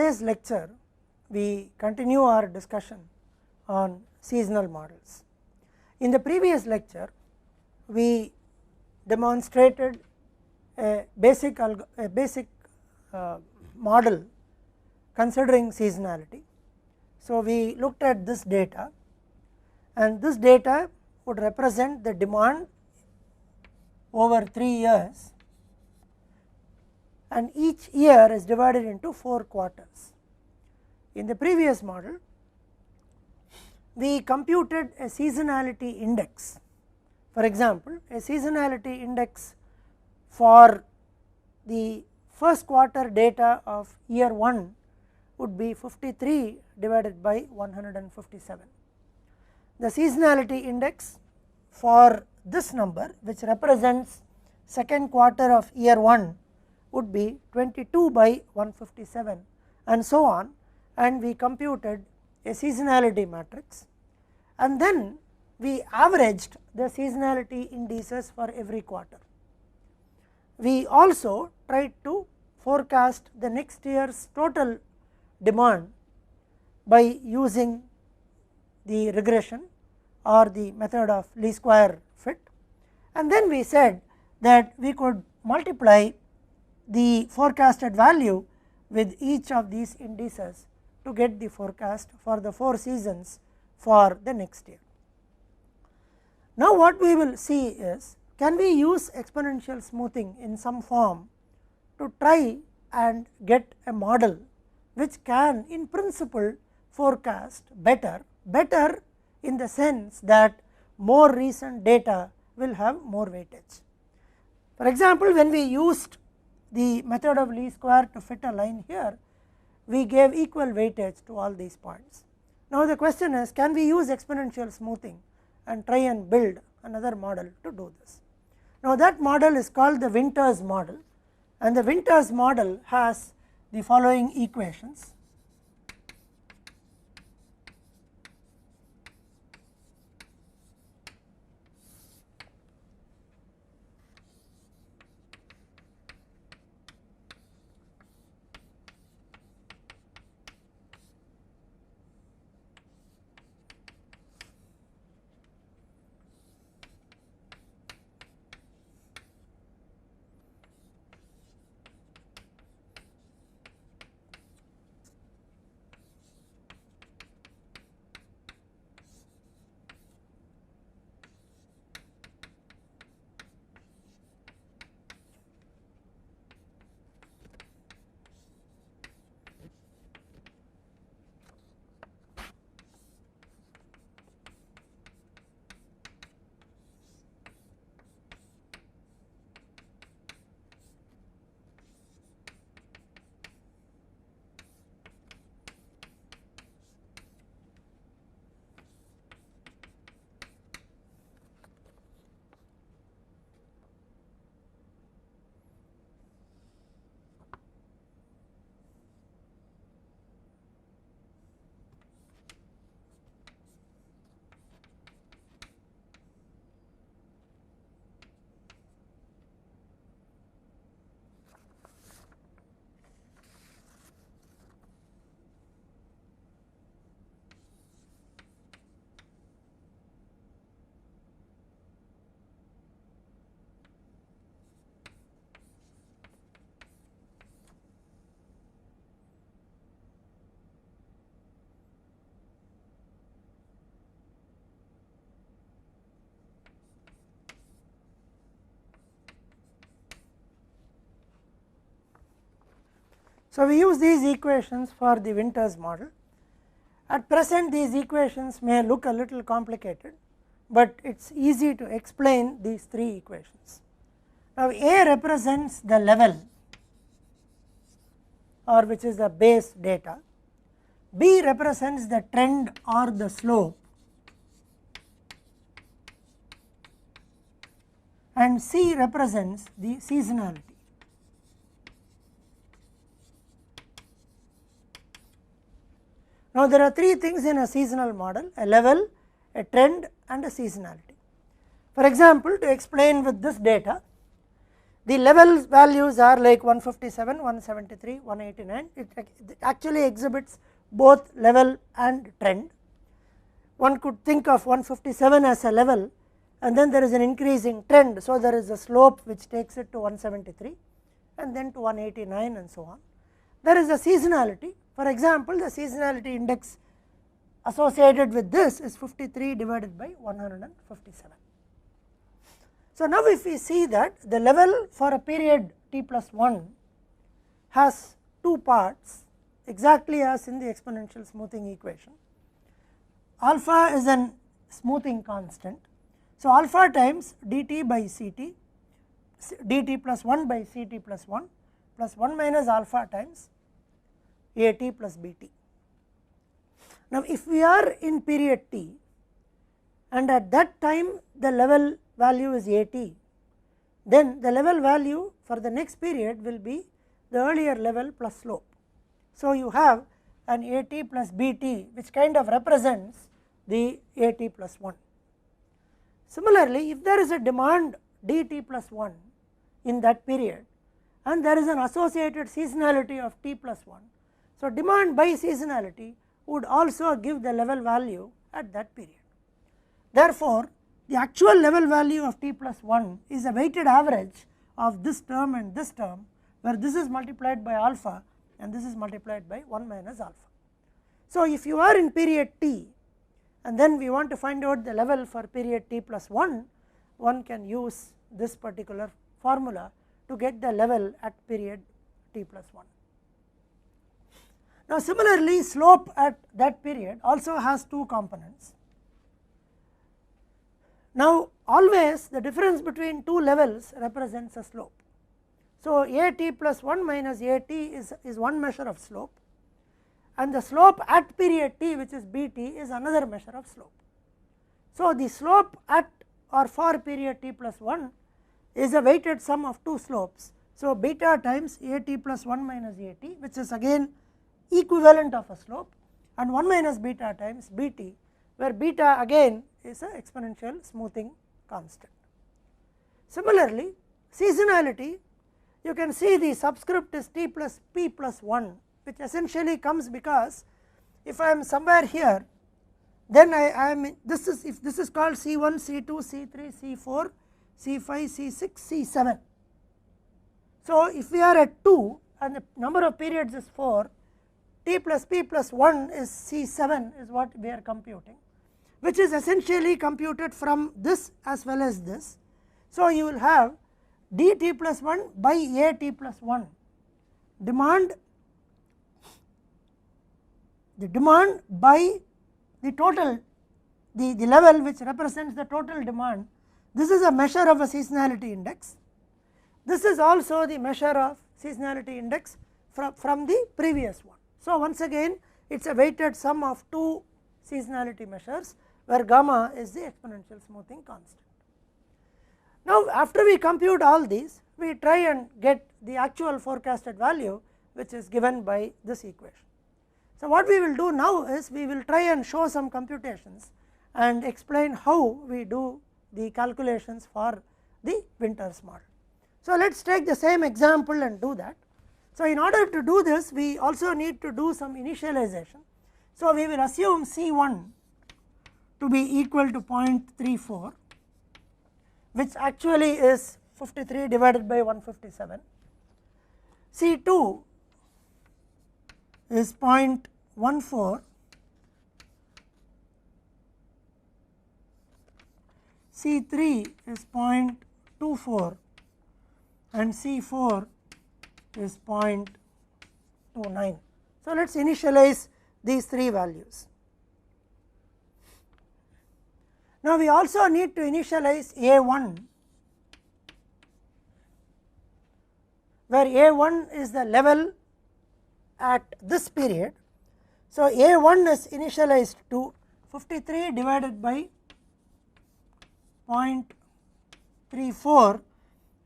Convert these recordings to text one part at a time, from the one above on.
today's lecture we continue our discussion on seasonal models. In the previous lecture we demonstrated a basic model considering seasonality. So, we looked at this data, and this data would represent the demand over 3 years, and each year is divided into 4 quarters. In the previous model we computed a seasonality index. For example, a seasonality index for the first quarter data of year 1 would be 53 divided by 157. The seasonality index for this number, which represents second quarter of year 1, would be 22 by 157 and so on, and we computed a seasonality matrix, and then we averaged the seasonality indices for every quarter. We also tried to forecast the next year's total demand by using the regression or the method of least square fit, and then we said that we could multiply the forecasted value with each of these indices to get the forecast for the 4 seasons for the next year. Now, what we will see is, can we use exponential smoothing in some form to try and get a model which can in principle forecast better in the sense that more recent data will have more weightage. For example, when we used the method of least square to fit a line here, we gave equal weightage to all these points. Now, the question is, can we use exponential smoothing and try and build another model to do this? Now, that model is called the Winters model, and the Winters model has the following equations. So, we use these equations for the Winters model. At present these equations may look a little complicated, but it is easy to explain these 3 equations. Now, A represents the level, or which is the base data, B represents the trend or the slope, and C represents the seasonality. Now, there are 3 things in a seasonal model: a level, a trend and a seasonality. For example, to explain with this data, the level values are like 157, 173, 189. It actually exhibits both level and trend. One could think of 157 as a level, and then there is an increasing trend. So, there is a slope which takes it to 173 and then to 189 and so on. There is a seasonality. For example, the seasonality index associated with this is 53 divided by 157. So, now if we see that the level for a period t plus 1 has two parts exactly as in the exponential smoothing equation. Alpha is an smoothing constant. So, alpha times dt by ct, dt plus 1 by ct plus 1 plus 1 minus alpha times at plus bt. Now, if we are in period t and at that time the level value is at, then the level value for the next period will be the earlier level plus slope. So, you have an at plus bt which kind of represents the at plus 1. Similarly, if there is a demand dt plus 1 in that period and there is an associated seasonality of t plus 1, so demand by seasonality would also give the level value at that period. Therefore, the actual level value of t plus 1 is a weighted average of this term and this term, where this is multiplied by alpha and this is multiplied by 1 minus alpha. So, if you are in period t and then we want to find out the level for period t plus 1, one can use this particular formula to get the level at period t plus 1. Now, similarly, slope at that period also has two components. Now, always the difference between two levels represents a slope. So, at plus 1 minus at is one measure of slope, and the slope at period t, which is bt, is another measure of slope. So, the slope at or for period t plus 1 is a weighted sum of two slopes. So, beta times at plus 1 minus at, which is again equivalent of a slope, and 1 minus beta times bt, where beta again is an exponential smoothing constant. Similarly, seasonality, you can see the subscript is t plus p plus 1, which essentially comes because if I am somewhere here, then I am this is, if this is called C1, C2, C3, C4, C5, C6, C7. So, if we are at 2 and the number of periods is 4, t plus p plus 1 is C7 is what we are computing, which is essentially computed from this as well as this. So, you will have dt plus 1 by at plus 1 demand, the demand by the total, the level which represents the total demand. This is a measure of a seasonality index. This is also the measure of seasonality index from the previous one. So, once again it is a weighted sum of two seasonality measures, where gamma is the exponential smoothing constant. Now, after we compute all these, we try and get the actual forecasted value, which is given by this equation. So, what we will do now is we will try and show some computations and explain how we do the calculations for the Winters model. So, let us take the same example and do that. So, in order to do this, we also need to do some initialization. So, we will assume C1 to be equal to 0.34, which actually is 53 divided by 157. C2 is 0.14, C3 is 0.24 and C4 is 0.29. So, let us initialize these three values. Now, we also need to initialize A1, where A1 is the level at this period. So, A1 is initialized to 53 divided by 0.34,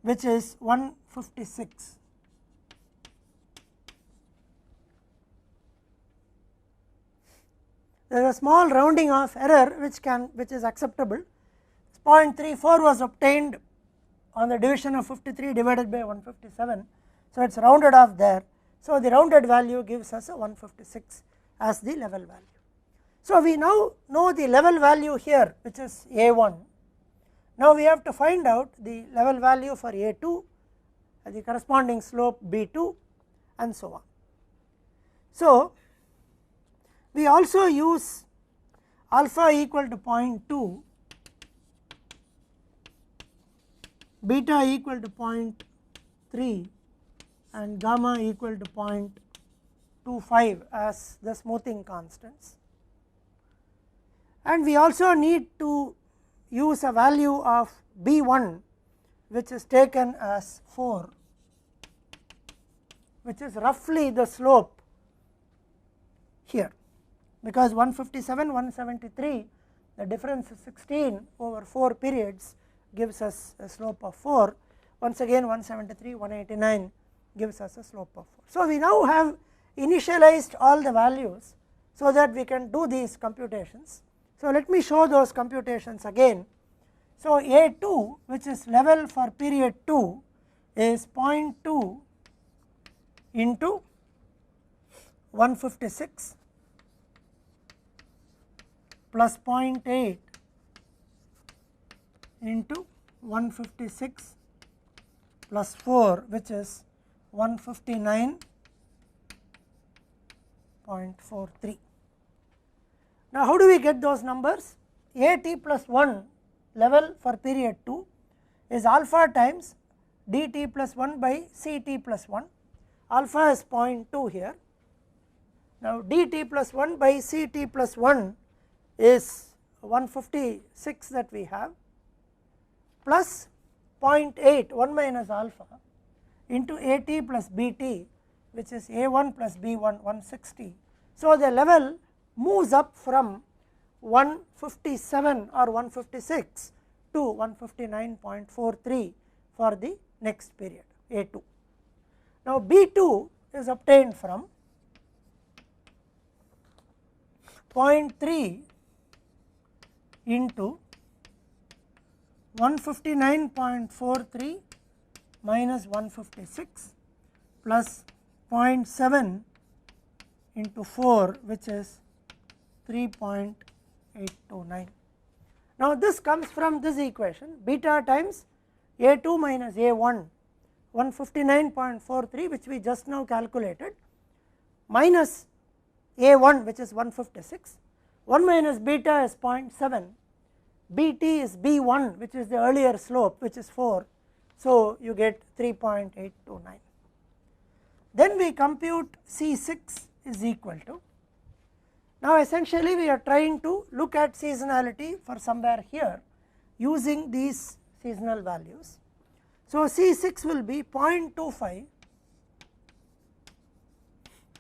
which is 156. There is a small rounding off error which is acceptable. 0.34 was obtained on the division of 53 divided by 157, so it is rounded off there. So the rounded value gives us a 156 as the level value. So we now know the level value here, which is A1. Now we have to find out the level value for A2, the corresponding slope B2, and so on. So we also use alpha equal to 0.2, beta equal to 0.3 and gamma equal to 0.25 as the smoothing constants, and we also need to use a value of B1 which is taken as 4, which is roughly the slope here, because 157, 173, the difference is 16 over 4 periods gives us a slope of 4. Once again 173, 189 gives us a slope of 4. So we now have initialized all the values so that we can do these computations. So let me show those computations again. So A2, which is level for period 2, is 0.2 into 156 plus 0.8 into 156 plus 4, which is 159.43. Now how do we get those numbers? AT plus 1 level for period 2 is alpha times dt plus 1 by Ct plus 1, alpha is 0.2 here. Now dt plus 1 by Ct plus 1 is 156 that we have, plus 0.8 1 minus alpha into At plus Bt, which is A1 plus B1 160. So the level moves up from 157 or 156 to 159.43 for the next period A2. Now B2 is obtained from 0.3 into 159.43 minus 156 plus 0.7 into 4, which is 3.829. Now this comes from this equation, beta times A2 minus A1 159.43, which we just now calculated, minus A1 which is 156, 1 minus beta is 0.7, Bt is B1 which is the earlier slope which is 4, so you get 3.829. Then we compute C6 is equal to, now essentially we are trying to look at seasonality for somewhere here using these seasonal values. So C6 will be 0.25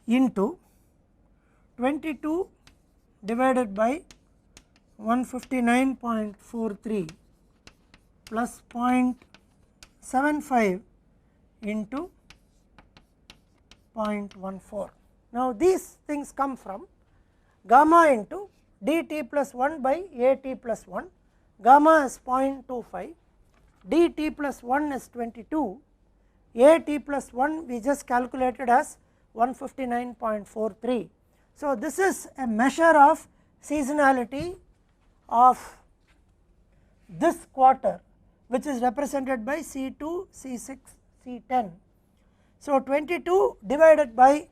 into 22 divided by 159.43 plus 0.75 into 0.14. Now these things come from gamma into dt plus 1 by At plus 1, gamma is 0.25, dt plus 1 is 22, At plus 1 we just calculated as 159.43. So this is a measure of seasonality of this quarter, which is represented by C2, C6, C10. So 22 divided by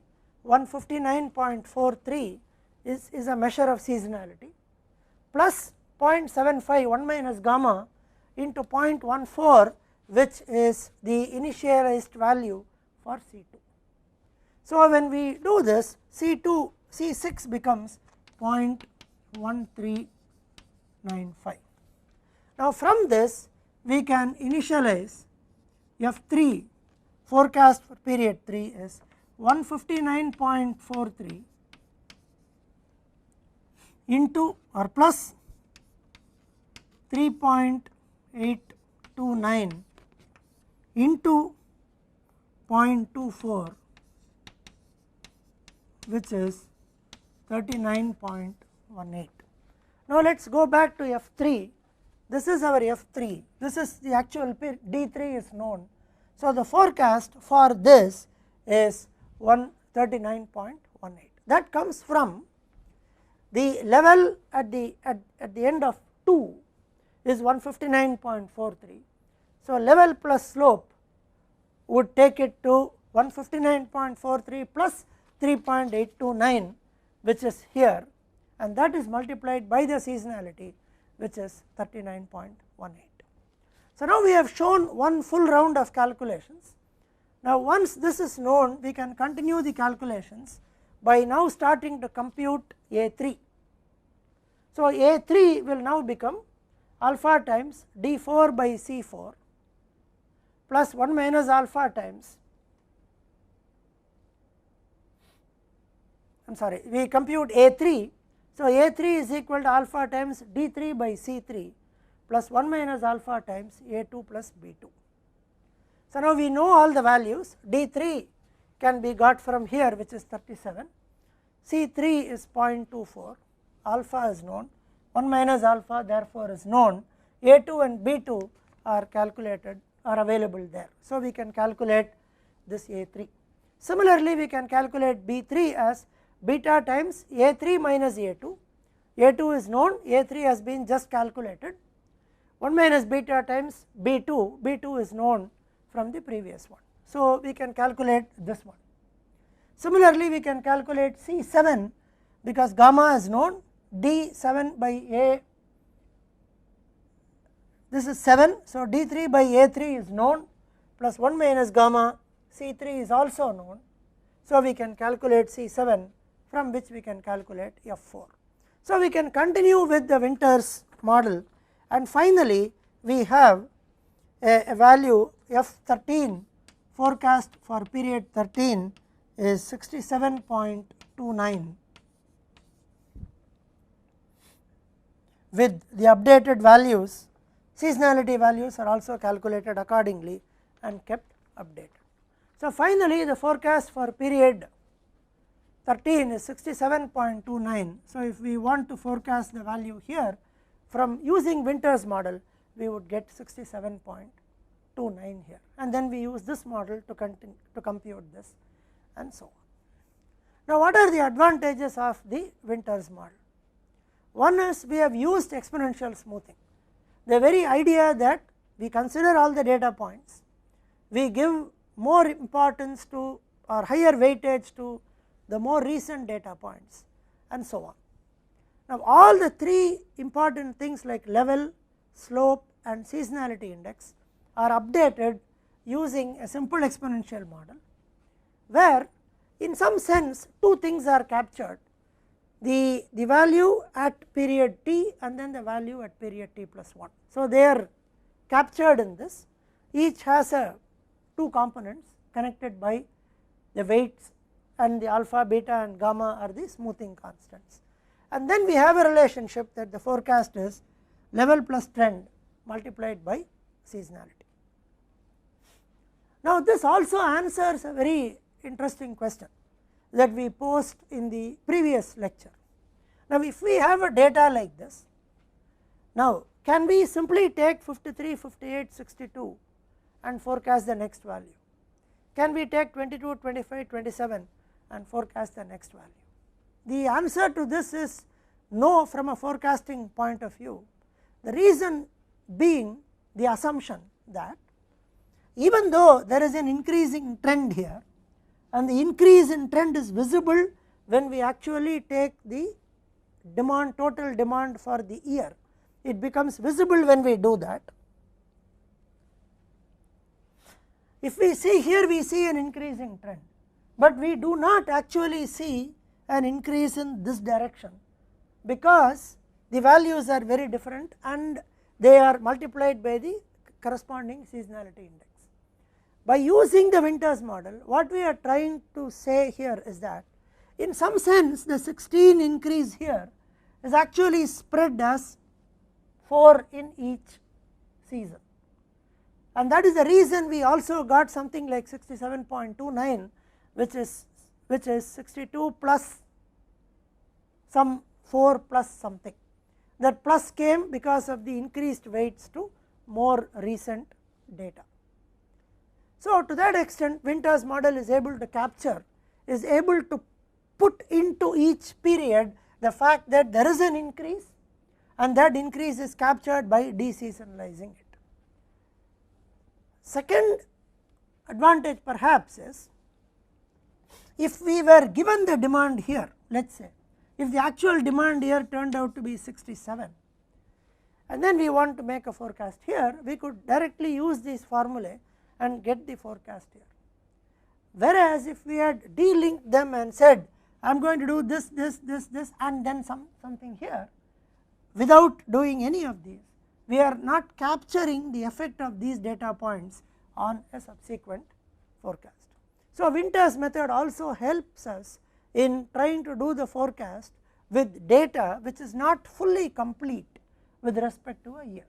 159.43 is a measure of seasonality, plus 0.75 1 minus gamma into 0.14, which is the initialized value for C2. So when we do this, C2 C6 becomes 0.1395. Now from this we can initialize F3, forecast for period 3 is 159.43 into or plus 3.829 into 0.24, which is 39.18. Now let us go back to F3 this is our F3, this is the actual D3 is known. So, the forecast for this is 139.18. That comes from the level at the end of 2 is 159.43. So, level plus slope would take it to 159.43 plus 3.829, which is here, and that is multiplied by the seasonality, which is 39.18. So, now we have shown one full round of calculations. Now, once this is known, we can continue the calculations by now starting to compute A3. So, A3 will now become alpha times D4 by C4 plus 1 minus alpha times, I am sorry, we compute A3. So, A3 is equal to alpha times D3 by C3 plus 1 minus alpha times A2 plus B2. So, now we know all the values. D3 can be got from here, which is 37, C3 is 0.24, alpha is known, 1 minus alpha therefore is known, A2 and B2 are calculated, are available there. So, we can calculate this A3. Similarly, we can calculate B3 as beta times A3 minus A2, A2 is known, A3 has been just calculated, 1 minus beta times B2, B2 is known from the previous one. So, we can calculate this one. Similarly, we can calculate C7 because gamma is known, D7 by A, this is 7. So, D3 by A3 is known plus 1 minus gamma, C3 is also known. So, we can calculate C7, from which we can calculate F4. So, we can continue with the Winters model, and finally, we have a value F13 forecast for period 13 is 67.29 with the updated values. Seasonality values are also calculated accordingly and kept updated. So, finally, the forecast for period 13 is 67.29. So, if we want to forecast the value here from using Winters model, we would get 67.29 here, and then we use this model to continue to compute this and so on. Now, what are the advantages of the Winters model? One is we have used exponential smoothing. The very idea that we consider all the data points, we give more importance to or higher weightage to the more recent data points and so on. Now, all the three important things like level, slope and seasonality index are updated using a simple exponential model, where in some sense two things are captured, the value at period t and then the value at period t plus 1. So, they are captured in this, each has a two components connected by the weights, and the alpha, beta and gamma are the smoothing constants. And then we have a relationship that the forecast is level plus trend multiplied by seasonality. Now, this also answers a very interesting question that we posed in the previous lecture. Now, if we have a data like this, now can we simply take 53, 58, 62 and forecast the next value? Can we take 22, 25, 27 and forecast the next value? The answer to this is no from a forecasting point of view. The reason being the assumption that even though there is an increasing trend here, and the increase in trend is visible when we actually take the demand, total demand for the year, it becomes visible when we do that. If we see here, we see an increasing trend, but we do not actually see an increase in this direction, because the values are very different and they are multiplied by the corresponding seasonality index. By using the Winters model, what we are trying to say here is that in some sense the 16 increase here is actually spread as 4 in each season, and that is the reason we also got something like 67.29, which is 62 plus some 4 plus something, that plus came because of the increased weights to more recent data. So, to that extent Winters model is able to capture, is able to put into each period the fact that there is an increase and that increase is captured by deseasonalizing it. Second advantage perhaps is, if we were given the demand here, let us say if the actual demand here turned out to be 67 and then we want to make a forecast here, we could directly use these formulae and get the forecast here. Whereas if we had delinked them and said I am going to do this and then something here without doing any of these, we are not capturing the effect of these data points on a subsequent forecast. So, Winters method also helps us in trying to do the forecast with data which is not fully complete with respect to a year.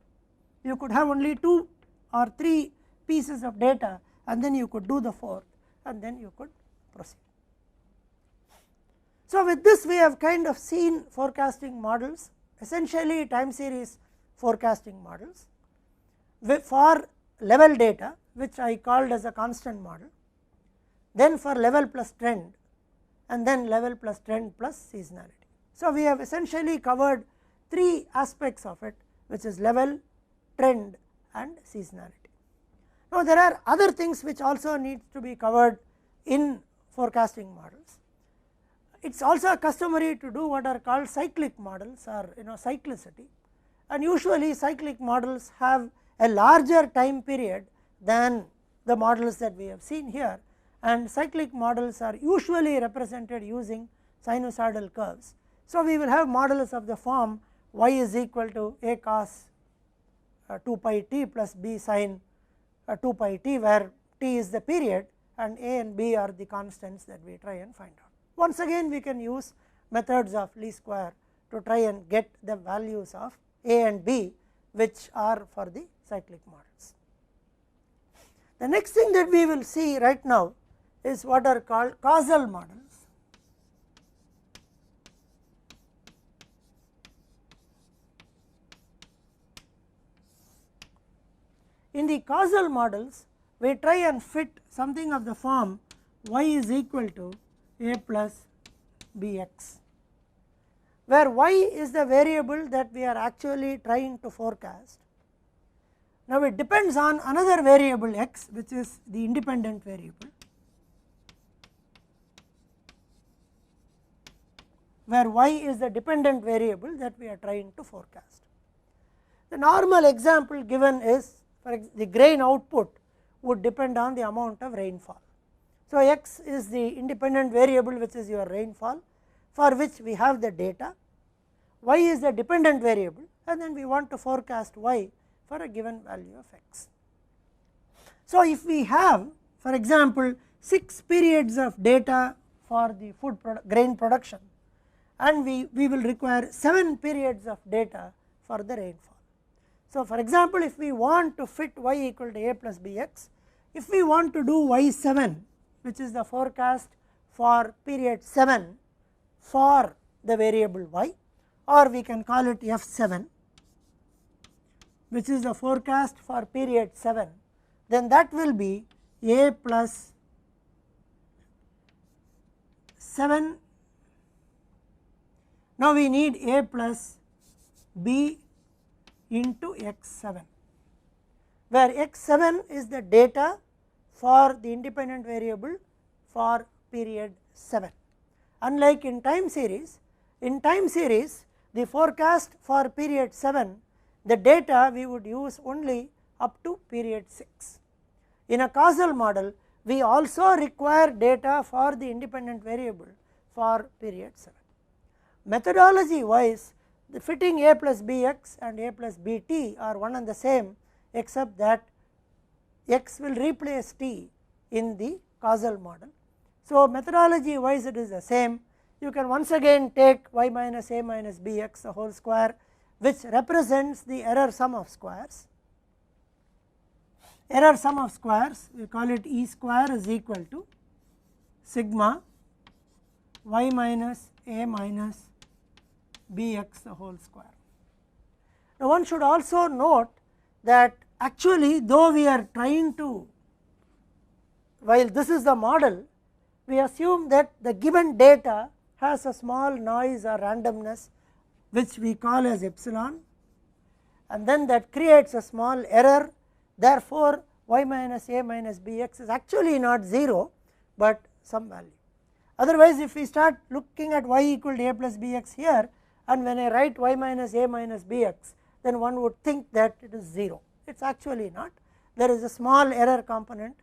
You could have only 2 or 3 pieces of data and then you could do the fourth and then you could proceed. So, with this we have kind of seen forecasting models, essentially time series forecasting models for level data, which I called as a constant model, then for level plus trend and then level plus trend plus seasonality. So, we have essentially covered 3 aspects of it, which is level, trend and seasonality. Now, there are other things which also needs to be covered in forecasting models. It is also customary to do what are called cyclic models or cyclicity, and usually cyclic models have a larger time period than the models that we have seen here, and cyclic models are usually represented using sinusoidal curves. So, we will have models of the form y is equal to a cos 2 pi t plus b sin 2 pi t, where t is the period and a and b are the constants that we try and find out. Once again we can use methods of least square to try and get the values of a and b which are for the cyclic models. The next thing that we will see right now is what are called causal models. In the causal models we try and fit something of the form y is equal to a plus bx, where y is the variable that we are actually trying to forecast. Now, it depends on another variable x, which is the independent variable, where y is the dependent variable that we are trying to forecast. The normal example given is, for the grain output would depend on the amount of rainfall. So, x is the independent variable which is your rainfall, for which we have the data, y is the dependent variable and then we want to forecast y for a given value of x. So, if we have for example 6 periods of data for the grain production and we will require 7 periods of data for the rainfall. So, for example, if we want to fit y equal to a plus bx, if we want to do y7, which is the forecast for period 7 for the variable y, or we can call it f7, which is the forecast for period 7, then that will be a plus 7. Now, we need a plus b into x7, where x7 is the data for the independent variable for period 7. Unlike in time series the forecast for period 7, the data we would use only up to period 6. In a causal model we also require data for the independent variable for period 7. Methodology wise, the fitting a plus bx and a plus bt are one and the same, except that x will replace t in the causal model. So, methodology wise it is the same. You can once again take y minus a minus bx the whole square, which represents the error sum of squares. Error sum of squares, we call it E square is equal to sigma y minus a minus bx the whole square. Now, one should also note that actually though we are trying to, while this is the model, we assume that the given data has a small noise or randomness which we call as epsilon, and then that creates a small error. Therefore, y minus a minus bx is actually not 0, but some value. Otherwise, if we start looking at y equal to a plus bx here, and when I write y minus a minus bx, then one would think that it is 0. It is actually not. There is a small error component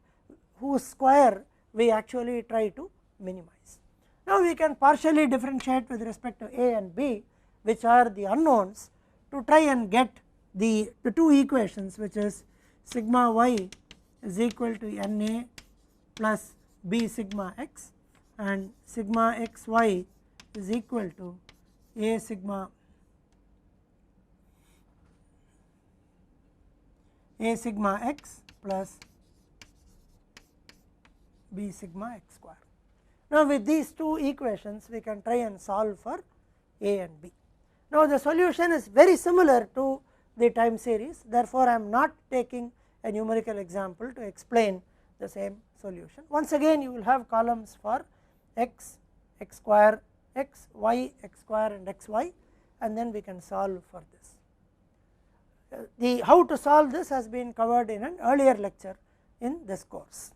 whose square we actually try to minimize. Now, we can partially differentiate with respect to a and b, which are the unknowns, to try and get the two equations, which is sigma y is equal to Na plus b sigma x, and sigma xy is equal to a sigma x plus b sigma x square. Now, with these two equations we can try and solve for a and b. Now, the solution is very similar to the time series, therefore, I am not taking a numerical example to explain the same solution. Once again you will have columns for x, x square, x, y, x square and xy, and then we can solve for this. The how to solve this has been covered in an earlier lecture in this course.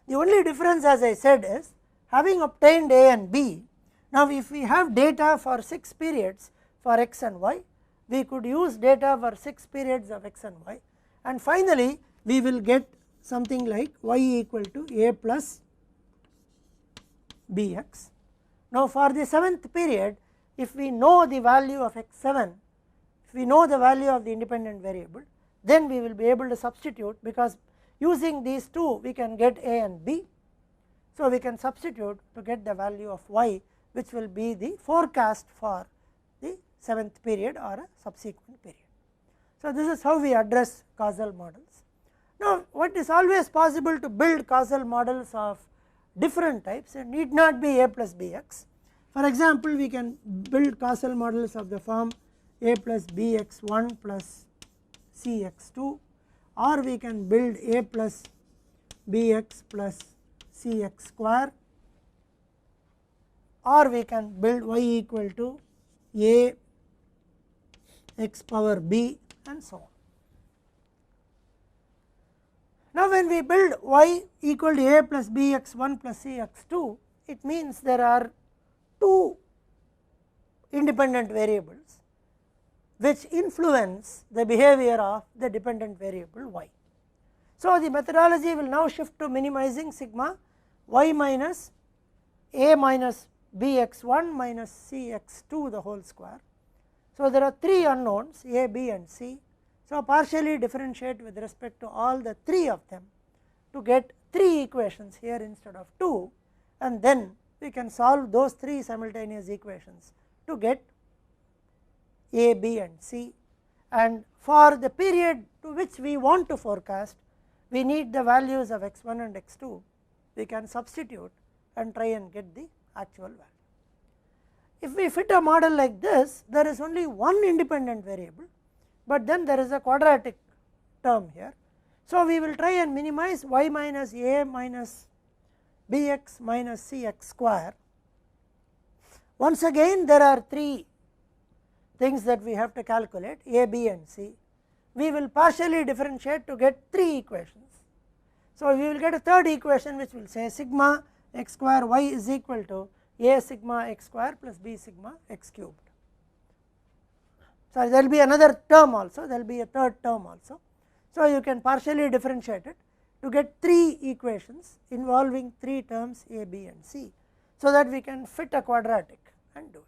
The only difference, as I said, is having obtained a and b. Now, if we have data for 6 periods for x and y, we could use data for 6 periods of x and y, and finally we will get something like y equal to a plus bx. Now, for the 7th period, if we know the value of x7, if we know the value of the independent variable, then we will be able to substitute, because using these two we can get a and b. So, we can substitute to get the value of y, which will be the forecast for the 7th period or a subsequent period. So, this is how we address causal models. Now, what is always possible to build causal models of different types, it need not be a plus bx. For example, we can build causal models of the form a plus bx1 plus cx2, or we can build a plus bx plus cx square, or we can build y equal to a x power b, and so on. Now, when we build y equal to a plus bx1 plus cx2, it means there are two independent variables which influence the behavior of the dependent variable y. So, the methodology will now shift to minimizing sigma y minus a minus bx1 minus cx2 the whole square. So, there are 3 unknowns a, b and c. So, partially differentiate with respect to all the 3 of them to get 3 equations here instead of 2, and then we can solve those 3 simultaneous equations to get a, b and c. And for the period to which we want to forecast, we need the values of x1 and x2. We can substitute and try and get the actual value. If we fit a model like this, there is only one independent variable, but then there is a quadratic term here. So, we will try and minimize y minus a minus bx minus cx square. Once again, there are 3 things that we have to calculate, a, b and c. We will partially differentiate to get 3 equations. So, we will get a third equation which will say sigma x square y is equal to a sigma x square plus b sigma x cubed. So, there will be another term also, there will be a third term also. So, you can partially differentiate it to get 3 equations involving 3 terms a, b and c, so that we can fit a quadratic and do it.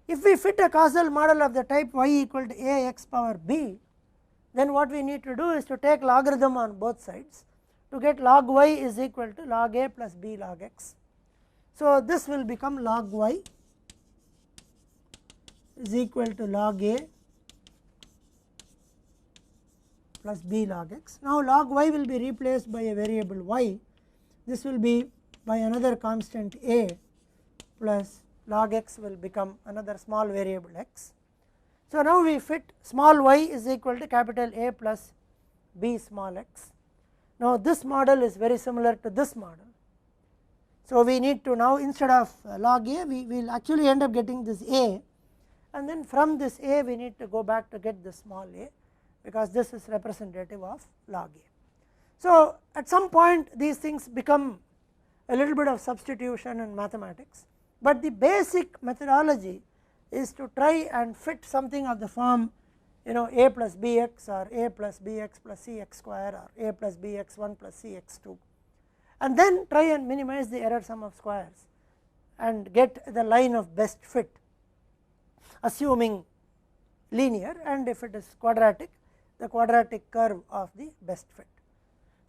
If we fit a causal model of the type y equal to a x power b, then what we need to do is to take logarithm on both sides to get log y is equal to log a plus b log x. So, this will become log y is equal to log a plus b log x. Now, log y will be replaced by a variable y. This will be by another constant a plus log x will become another small variable x. So, now we fit small y is equal to capital A plus b small x. Now, this model is very similar to this model. So, we need to now instead of log a we will actually end up getting this a, and then from this a we need to go back to get this small a, because this is representative of log a. So, at some point these things become a little bit of substitution in mathematics, but the basic methodology is to try and fit something of the form a plus bx or a plus bx plus cx square or a plus bx1 plus cx2, and then try and minimize the error sum of squares and get the line of best fit, assuming linear, and if it is quadratic, the quadratic curve of the best fit.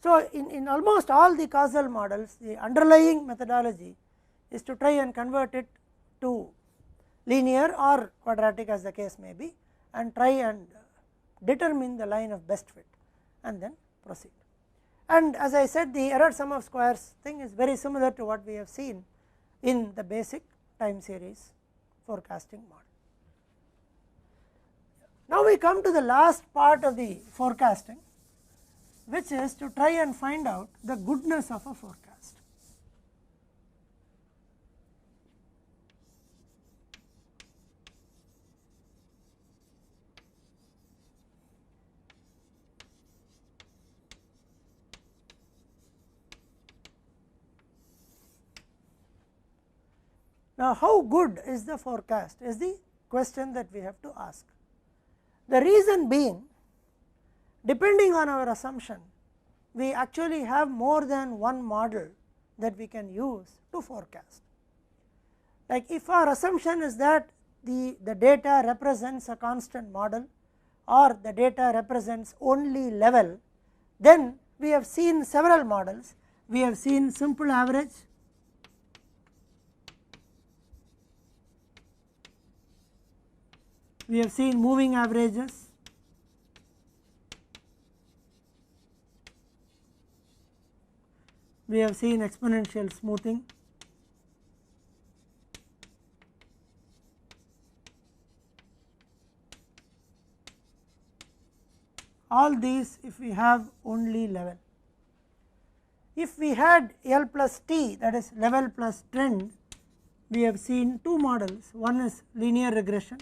So, in almost all the causal models, the underlying methodology is to try and convert it to linear or quadratic as the case may be, and try and determine the line of best fit and then proceed. And as I said, the error sum of squares thing is very similar to what we have seen in the basic time series forecasting model. Now, we come to the last part of the forecasting, which is to try and find out the goodness of a forecast. Now, how good is the forecast is the question that we have to ask. The reason being, depending on our assumption, we actually have more than one model that we can use to forecast. Like if our assumption is that the data represents a constant model or the data represents only level, then we have seen several models. We have seen simple average, we have seen moving averages, we have seen exponential smoothing, all these if we have only level. If we had L plus T, that is level plus trend, we have seen two models. One is linear regression,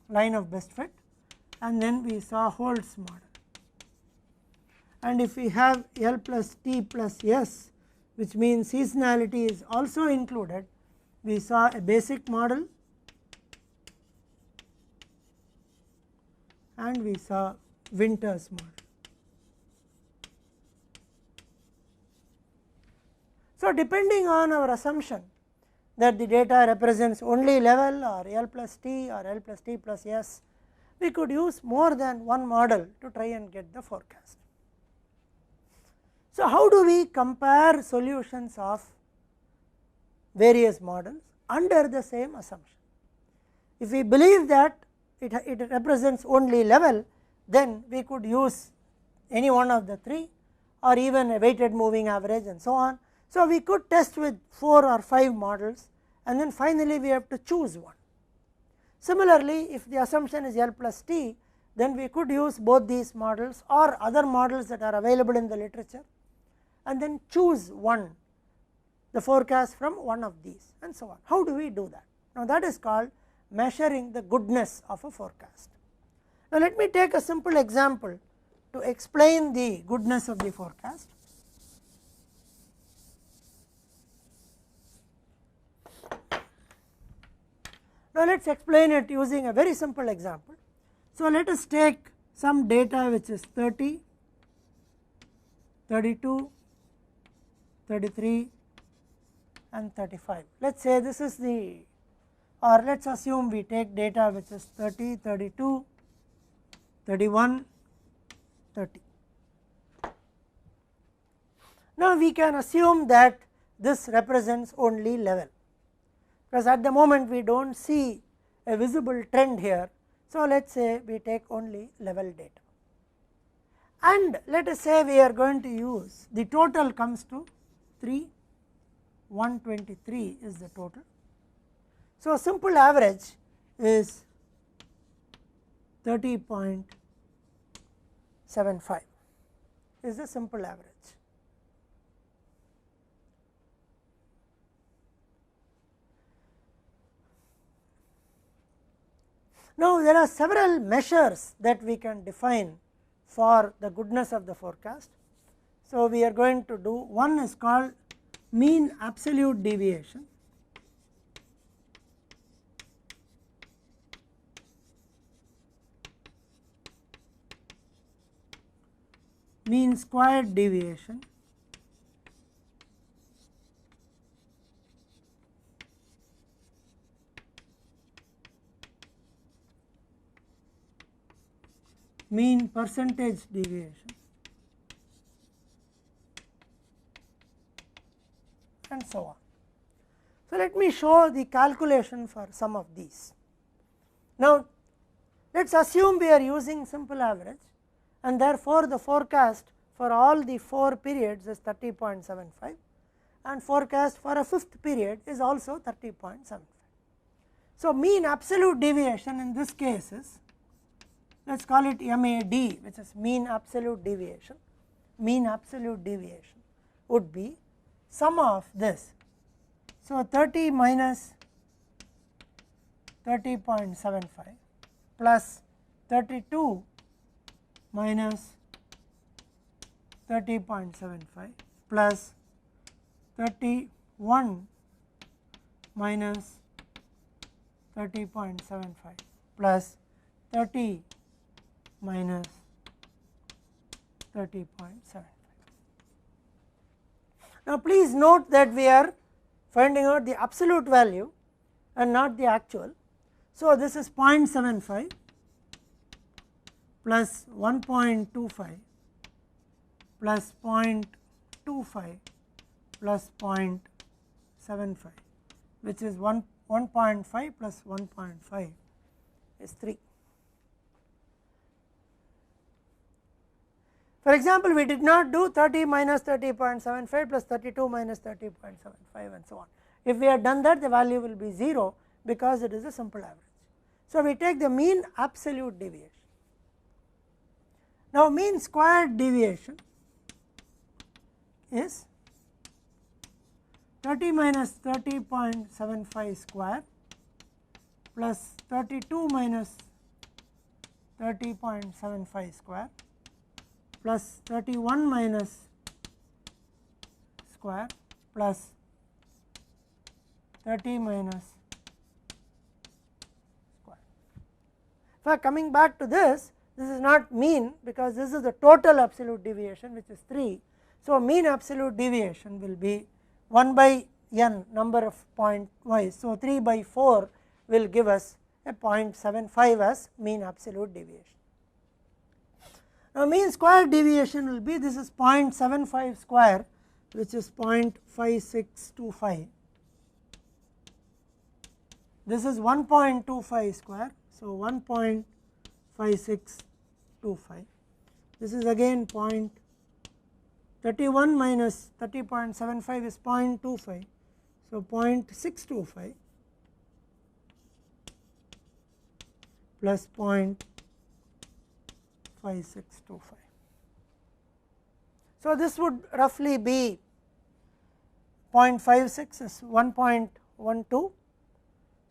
line of best fit, and then we saw Holt's model. And if we have L plus T plus S, which means seasonality is also included, we saw a basic model and we saw Winters model. So, depending on our assumption that the data represents only level or L plus T or L plus T plus S, we could use more than one model to try and get the forecast. So, how do we compare solutions of various models under the same assumption? If we believe that it represents only level, then we could use any one of the three or even a weighted moving average and so on. So, we could test with 4 or 5 models and then finally we have to choose one. Similarly, if the assumption is L plus T, then we could use both these models or other models that are available in the literature and then choose one, the forecast from one of these and so on. How do we do that? Now, that is called measuring the goodness of a forecast. Now, let me take a simple example to explain the goodness of the forecast. Now, let us explain it using a very simple example. So, let us take some data which is 30, 32, 33 and 35. Let us say this is the, or let us assume we take data which is 30, 32, 31, 30. Now, we can assume that this represents only level, because at the moment we do not see a visible trend here. So, let us say we take only level data, and let us say we are going to use the total comes to 123 is the total. So, simple average is 30.75 is the simple average. Now, there are several measures that we can define for the goodness of the forecast. So, we are going to do one is called mean absolute deviation, mean squared deviation, mean percentage deviation, and so on. So, let me show the calculation for some of these. Now, let us assume we are using simple average, and therefore, the forecast for all the 4 periods is 30.75 and forecast for a 5th period is also 30.75. So, mean absolute deviation in this case is, let us call it MAD, which is mean absolute deviation. Mean absolute deviation would be sum of this. So, 30 minus 30.75 plus 32 minus 30.75 plus 31 minus 30.75 plus 30 minus 30.75. Now, please note that we are finding out the absolute value and not the actual. So, this is 0.75 plus 1.25 plus 0.25 plus 0.75, which is 1.5 plus 1.5 is 3. For example, we did not do 30 minus 30.75 plus 32 minus 30.75 and so on. If we had done that, the value will be 0 because it is a simple average. So, we take the mean absolute deviation. Now, mean squared deviation is 30 minus 30.75 square plus 32 minus 30.75 square plus 31 minus square plus 30 minus square. So, coming back to this is not mean because this is the total absolute deviation, which is 3. So, mean absolute deviation will be 1 by n number of point wise. So, 3 by 4 will give us a 0.75 as mean absolute deviation. Now, mean square deviation will be, this is 0.75 square, which is 0.5625. This is 1.25 square, so 1.5625. This is again 0.31 minus 30.75 is 0.25, so 0.625 plus 0.5625. So, this would roughly be 0.56 is 1.12.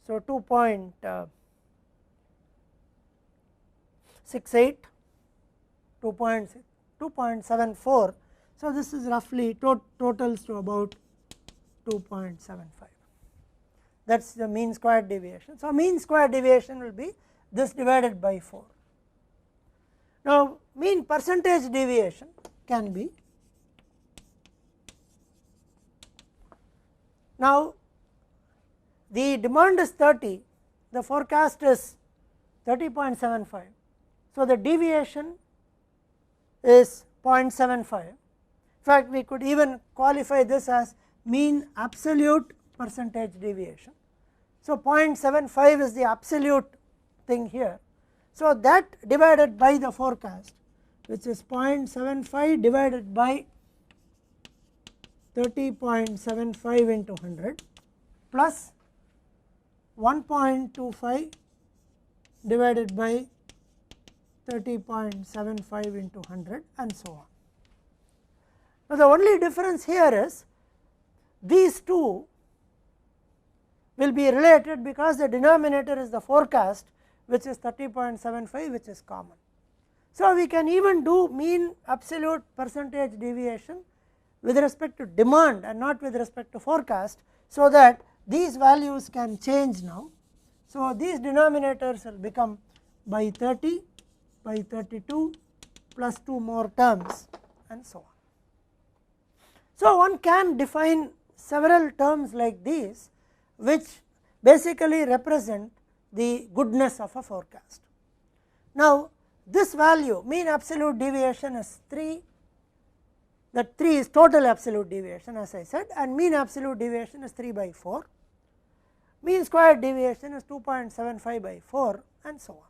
So, 2.68, 2.74. So, this is roughly totals to about 2.75. That is the mean squared deviation. So, mean squared deviation will be this divided by 4. Now, mean percentage deviation can be, now the demand is 30, the forecast is 30.75. So, the deviation is 0.75. In fact, we could even qualify this as mean absolute percentage deviation. So, 0.75 is the absolute thing here. So, that divided by the forecast which is 0.75 divided by 30.75 into 100 plus 1.25 divided by 30.75 into 100 and so on. Now, the only difference here is these two will be related because the denominator is the forecast, which is 30.75, which is common. So, we can even do mean absolute percentage deviation with respect to demand and not with respect to forecast, so that these values can change now. So, these denominators will become by 30 by 32 plus 2 more terms and so on. So, one can define several terms like these, which basically represent the goodness of a forecast. Now, this value mean absolute deviation is 3, that 3 is total absolute deviation as I said, and mean absolute deviation is 3 by 4, mean squared deviation is 2.75 by 4 and so on.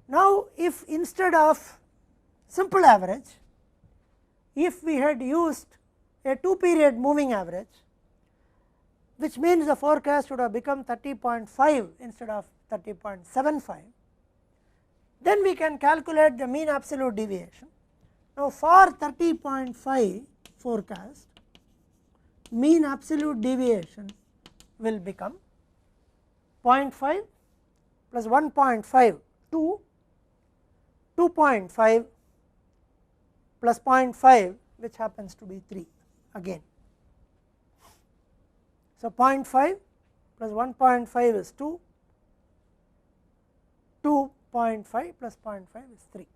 Now, if instead of simple average, if we had used a 2 period moving average, which means the forecast would have become 30.5 instead of 30.75, then we can calculate the mean absolute deviation. Now, for 30.5 forecast, mean absolute deviation will become 0.5 plus 1.5, 2, 2.5 plus 0.5, which happens to be 3 again. So, 0.5 plus 1.5 is 2, 2.5 plus 0.5 is 3.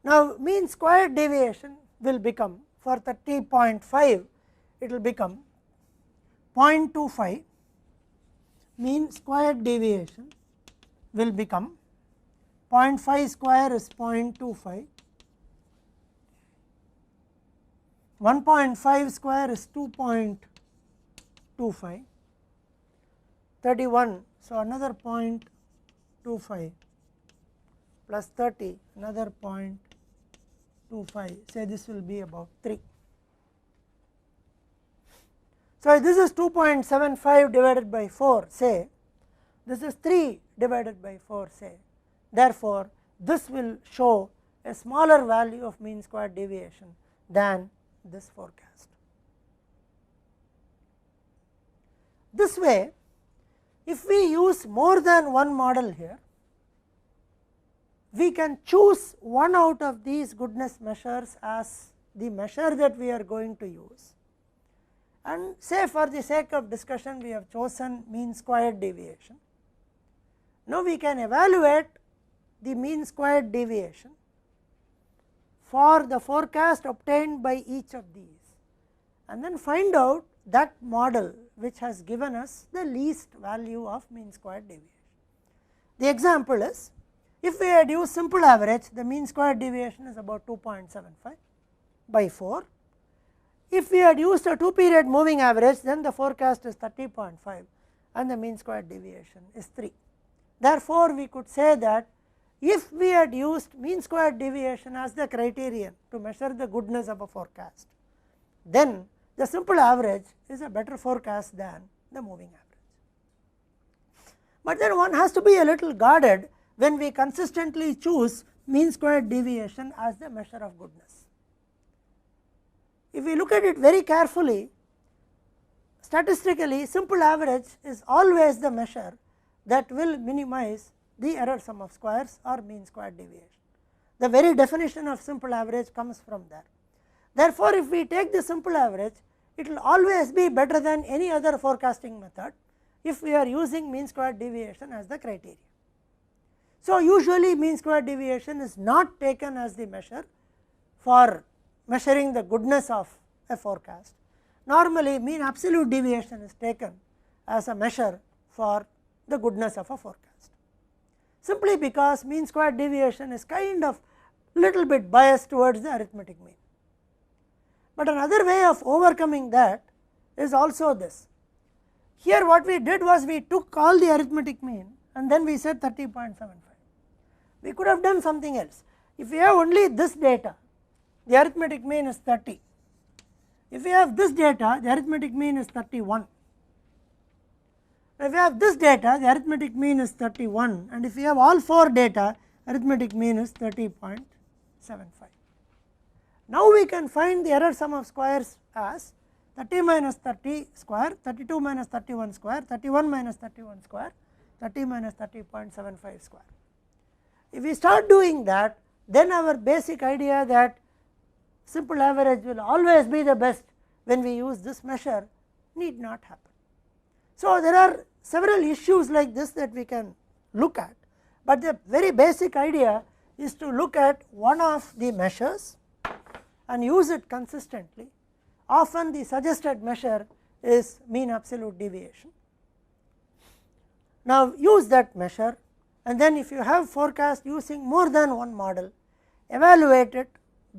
Now, mean squared deviation will become, for 30.5 it will become 0.25, mean squared deviation will become 0.5 square is 0.25, 1.5 square is 2.25, 31, so another 0.25 plus 30, another 0.25, say this will be about 3. So, this is 2.75 divided by 4, say this is 3 divided by 4, say. Therefore, this will show a smaller value of mean squared deviation than this forecast. This way, if we use more than one model here, we can choose one out of these goodness measures as the measure that we are going to use, and say for the sake of discussion we have chosen mean squared deviation. Now, we can evaluate the mean squared deviation for the forecast obtained by each of these, and then find out that model which has given us the least value of mean squared deviation. The example is, if we had used simple average, the mean squared deviation is about 2.75 by 4. If we had used a 2 period moving average, then the forecast is 30.5 and the mean squared deviation is 3. Therefore, we could say that if we had used mean squared deviation as the criterion to measure the goodness of a forecast, then the simple average is a better forecast than the moving average. But then one has to be a little guarded when we consistently choose mean squared deviation as the measure of goodness. If we look at it very carefully, statistically simple average is always the measure that will minimize the error sum of squares or mean squared deviation. The very definition of simple average comes from there. Therefore, if we take the simple average, it will always be better than any other forecasting method if we are using mean squared deviation as the criteria. So, usually mean squared deviation is not taken as the measure for measuring the goodness of a forecast. Normally, mean absolute deviation is taken as a measure for the goodness of a forecast, simply because mean squared deviation is kind of little bit biased towards the arithmetic mean. But another way of overcoming that is also this. Here what we did was we took all the arithmetic mean and then we said 30.75. We could have done something else. If we have only this data, the arithmetic mean is 30. If we have this data, the arithmetic mean is 31. If we have this data, the arithmetic mean is 31, and if we have all 4 data, arithmetic mean is 30.75. Now we can find the error sum of squares as 30 minus 30 square, 32 minus 31 square, 31 minus 31 square, 30 minus 30.75 square. If we start doing that, then our basic idea that simple average will always be the best when we use this measure need not happen. So there are several issues like this that we can look at, but the very basic idea is to look at one of the measures and use it consistently. Often the suggested measure is mean absolute deviation. Now use that measure, and then if you have forecast using more than one model, evaluate it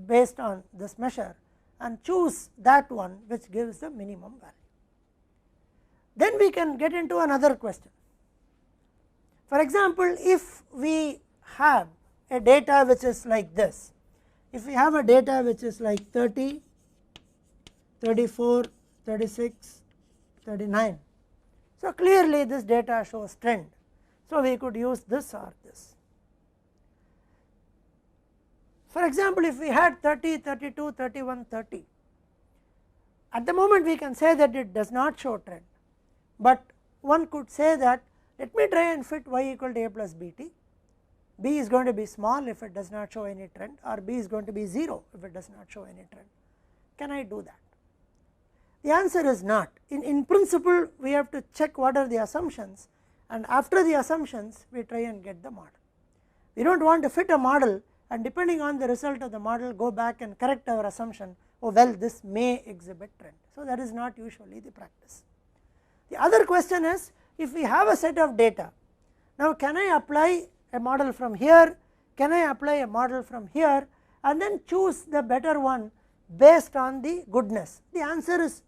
based on this measure and choose that one which gives the minimum value. Then we can get into another question. For example, if we have a data which is like this, if we have a data which is like 30, 34, 36, 39, so clearly this data shows trend. So we could use this or this. For example, if we had 30, 32, 31, 30, at the moment we can say that it does not show trend, but one could say that let me try and fit y equal to a plus bt. B is going to be small if it does not show any trend, or B is going to be 0 if it does not show any trend. Can I do that? The answer is not. In principle, we have to check what are the assumptions, and after the assumptions we try and get the model. We do not want to fit a model and depending on the result of the model go back and correct our assumption, oh well this may exhibit trend. So that is not usually the practice. The other question is, if we have a set of data, now can I apply a model from here, can I apply a model from here and then choose the better one based on the goodness? The answer is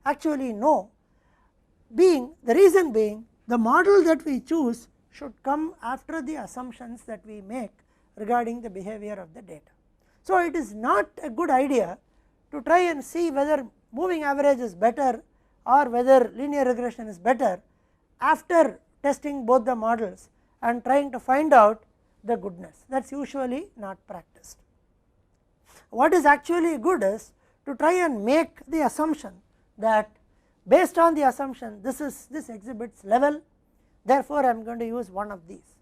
actually no, the reason being the model that we choose should come after the assumptions that we make regarding the behavior of the data. So it is not a good idea to try and see whether moving average is better or whether linear regression is better after testing both the models and trying to find out the goodness. That is usually not practiced. What is actually good is to try and make the assumption that based on the assumption this exhibits level, therefore I am going to use one of these.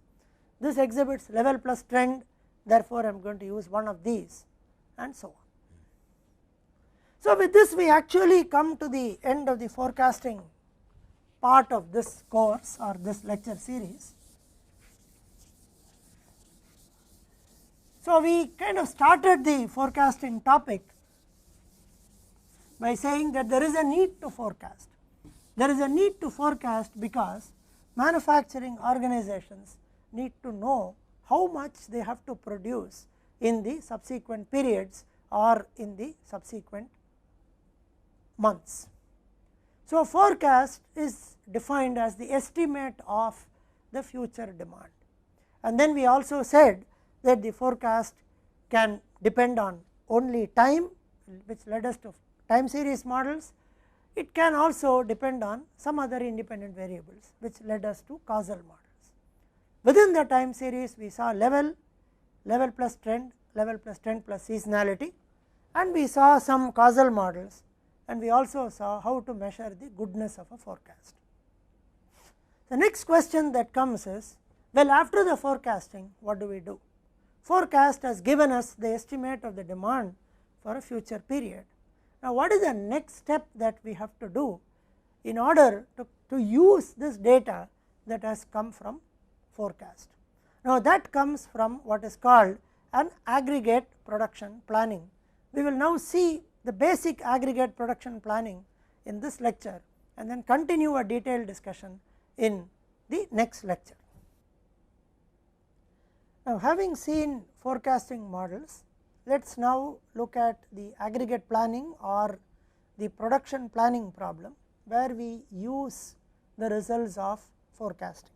This exhibits level plus trend, therefore I am going to use one of these, and so on. So with this we actually come to the end of the forecasting part of this course or this lecture series. So we kind of started the forecasting topic by saying that there is a need to forecast. There is a need to forecast because manufacturing organizations need to know how much they have to produce in the subsequent periods or in the subsequent months. So forecast is defined as the estimate of the future demand, and then we also said that the forecast can depend on only time, which led us to time series models. It can also depend on some other independent variables which led us to causal models. Within the time series we saw level, level plus trend plus seasonality, and we saw some causal models, and we also saw how to measure the goodness of a forecast. The next question that comes is, well, after the forecasting what do we do? Forecast has given us the estimate of the demand for a future period. Now what is the next step that we have to do in order to use this data that has come from forecast? Now that comes from what is called an aggregate production planning. We will now see the basic aggregate production planning in this lecture and then continue a detailed discussion in the next lecture. Now having seen forecasting models, let us now look at the aggregate planning or the production planning problem where we use the results of forecasting.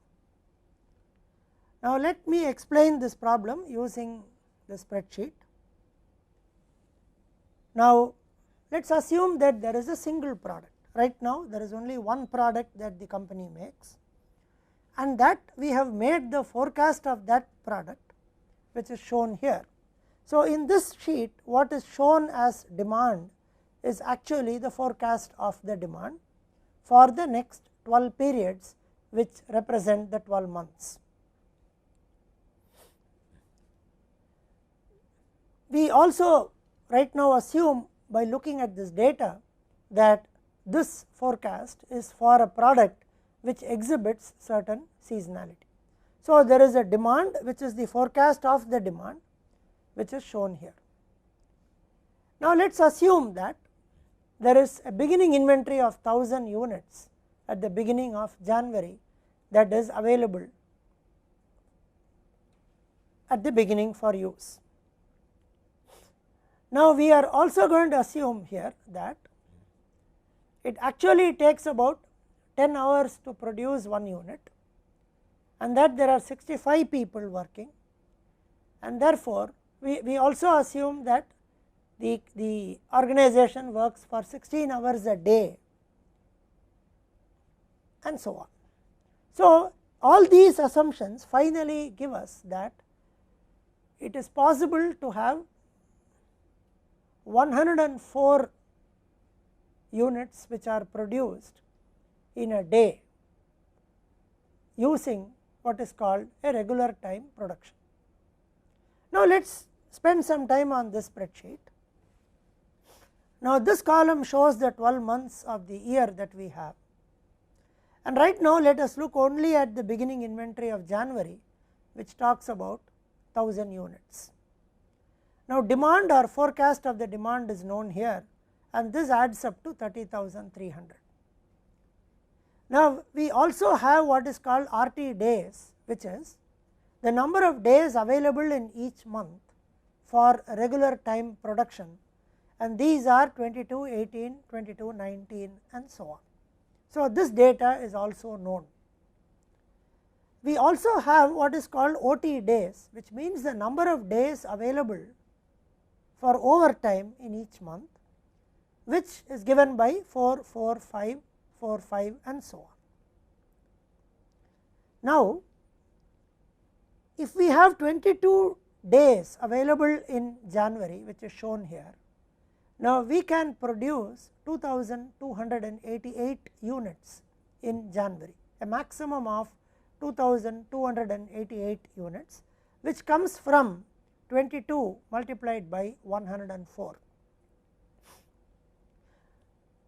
Now, let me explain this problem using the spreadsheet. Now, let us assume that there is a single product. Right now, there is only one product that the company makes, and that we have made the forecast of that product, which is shown here. So, in this sheet, what is shown as demand is actually the forecast of the demand for the next 12 periods, which represent the 12 months. We also right now assume, by looking at this data, that this forecast is for a product which exhibits certain seasonality. So, there is a demand which is the forecast of the demand, which is shown here. Now, let us assume that there is a beginning inventory of 1000 units at the beginning of January that is available at the beginning for use. Now, we are also going to assume here that it actually takes about 10 hours to produce one unit, and that there are 65 people working, and therefore, we also assume that the organization works for 16 hours a day, and so on. So, all these assumptions finally give us that it is possible to have 104 units which are produced in a day using what is called a regular time production. Now, let us spend some time on this spreadsheet. Now, this column shows the 12 months of the year that we have, and right now let us look only at the beginning inventory of January, which talks about 1000 units. Now, demand or forecast of the demand is known here, and this adds up to 30,300. Now, we also have what is called RT days, which is the number of days available in each month for regular time production, and these are 22, 18, 22, 19 and so on. So, this data is also known. We also have what is called OT days, which means the number of days available for overtime in each month, which is given by 4, 4, 5, 4, 5 and so on. Now, if we have 22 days available in January, which is shown here, now we can produce 2288 units in January, a maximum of 2288 units, which comes from 22 multiplied by 104.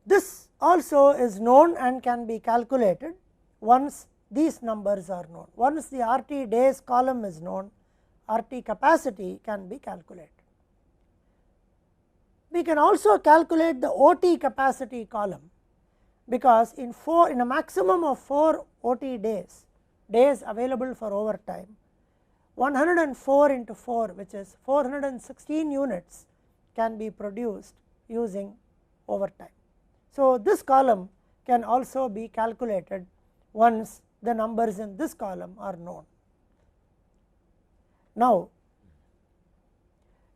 This also is known and can be calculated once these numbers are known. Once the RT days column is known, RT capacity can be calculated. We can also calculate the OT capacity column, because in a maximum of 4 OT days available for overtime, 104 into 4, which is 416 units, can be produced using overtime. So, this column can also be calculated once the numbers in this column are known. Now,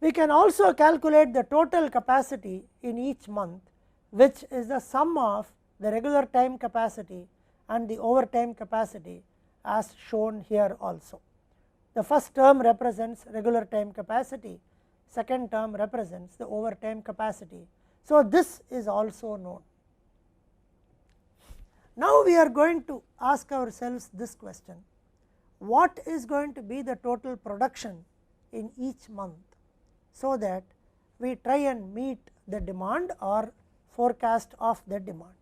we can also calculate the total capacity in each month, which is the sum of the regular time capacity and the overtime capacity, as shown here also. The first term represents regular time capacity, second term represents the overtime capacity. So, this is also known. Now, we are going to ask ourselves this question: what is going to be the total production in each month, so that we try and meet the demand or forecast of the demand.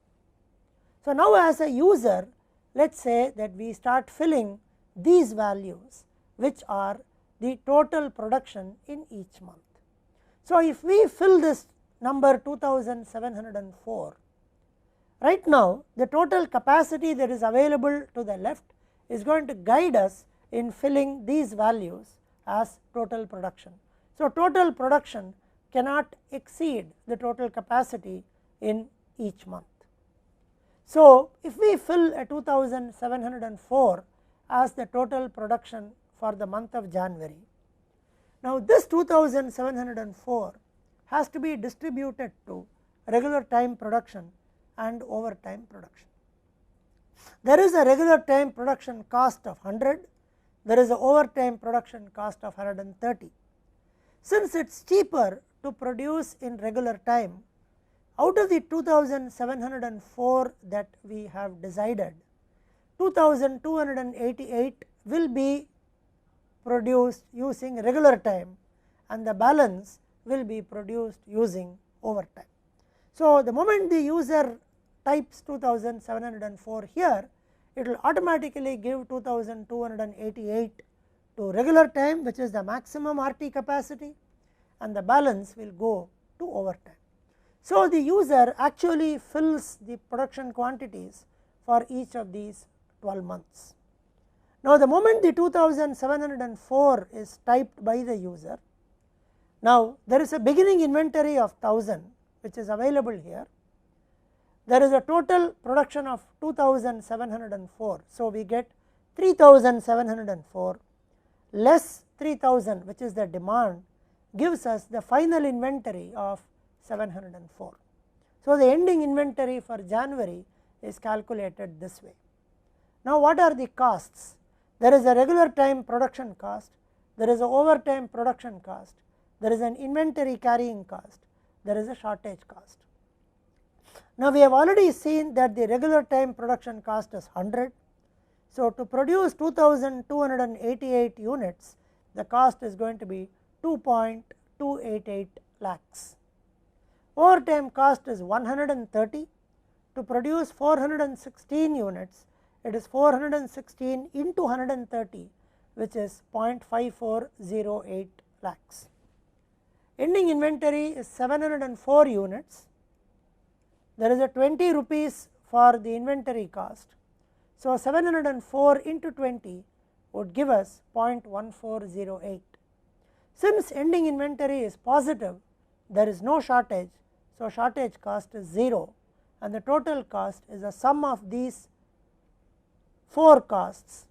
So, now as a user, let us say that we start filling these values, which are the total production in each month. So, if we fill this number 2704, right now the total capacity that is available to the left is going to guide us in filling these values as total production. So, total production cannot exceed the total capacity in each month. So, if we fill a 2704 as the total production for the month of January. Now this 2704 has to be distributed to regular time production and overtime production. There is a regular time production cost of 100, there is a overtime production cost of 130. Since it is cheaper to produce in regular time, out of the 2704 that we have decided, 2288 will be produced using regular time and the balance will be produced using overtime. So the moment the user types 2704 here, it will automatically give 2288 to regular time, which is the maximum RT capacity, and the balance will go to overtime. So the user actually fills the production quantities for each of these 12 months. Now the moment the 2704 is typed by the user, now there is a beginning inventory of 1000 which is available here. There is a total production of 2704. So we get 3704 less 3000, which is the demand, gives us the final inventory of 704. So the ending inventory for January is calculated this way. Now what are the costs? There is a regular time production cost, there is a overtime production cost, there is an inventory carrying cost, there is a shortage cost. Now we have already seen that the regular time production cost is 100. So to produce 2288 units, the cost is going to be 2.288 lakhs. Overtime cost is 130. To produce 416 units, it is 416 into 130, which is 0.5408 lakhs. Ending inventory is 704 units. There is a 20 rupees for the inventory cost. So 704 into 20 would give us 0.1408. Since ending inventory is positive, there is no shortage, so shortage cost is 0, and the total cost is a sum of these 4 costs,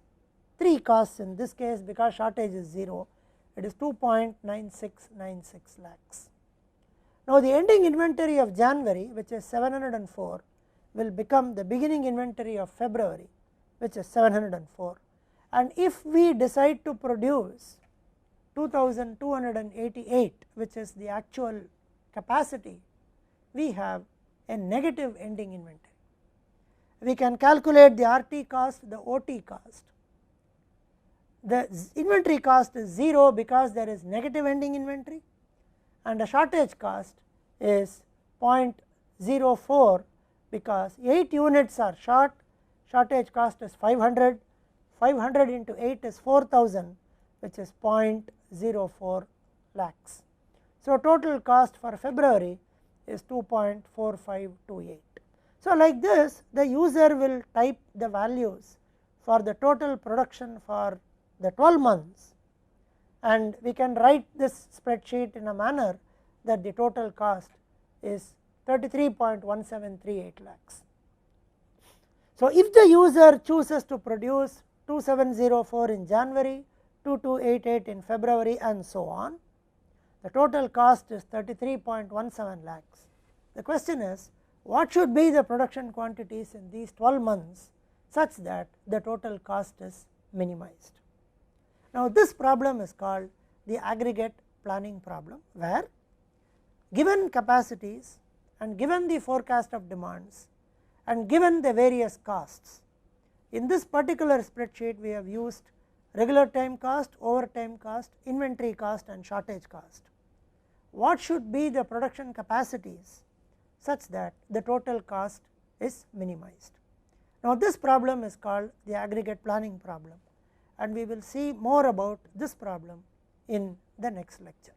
3 costs in this case because shortage is 0, it is 2.9696 lakhs. Now the ending inventory of January, which is 704, will become the beginning inventory of February, which is 704, and if we decide to produce 2288, which is the actual capacity, we have a negative ending inventory. We can calculate the RT cost, the OT cost. The inventory cost is 0 because there is negative ending inventory, and the shortage cost is 0.04 because 8 units are short, shortage cost is 500, 500 into 8 is 4000, which is 0.04 lakhs. So total cost for February is 2.4528. So like this, the user will type the values for the total production for the 12 months, and we can write this spreadsheet in a manner that the total cost is 33.1738 lakhs. So if the user chooses to produce 2704 in January, 2288 in February, and so on, the total cost is 33.17 lakhs. The question is, what should be the production quantities in these 12 months such that the total cost is minimized? Now this problem is called the aggregate planning problem, where given capacities and given the forecast of demands and given the various costs, in this particular spreadsheet we have used regular time cost, overtime cost, inventory cost, and shortage cost. What should be the production capacities such that the total cost is minimized? Now this problem is called the aggregate planning problem, and we will see more about this problem in the next lecture.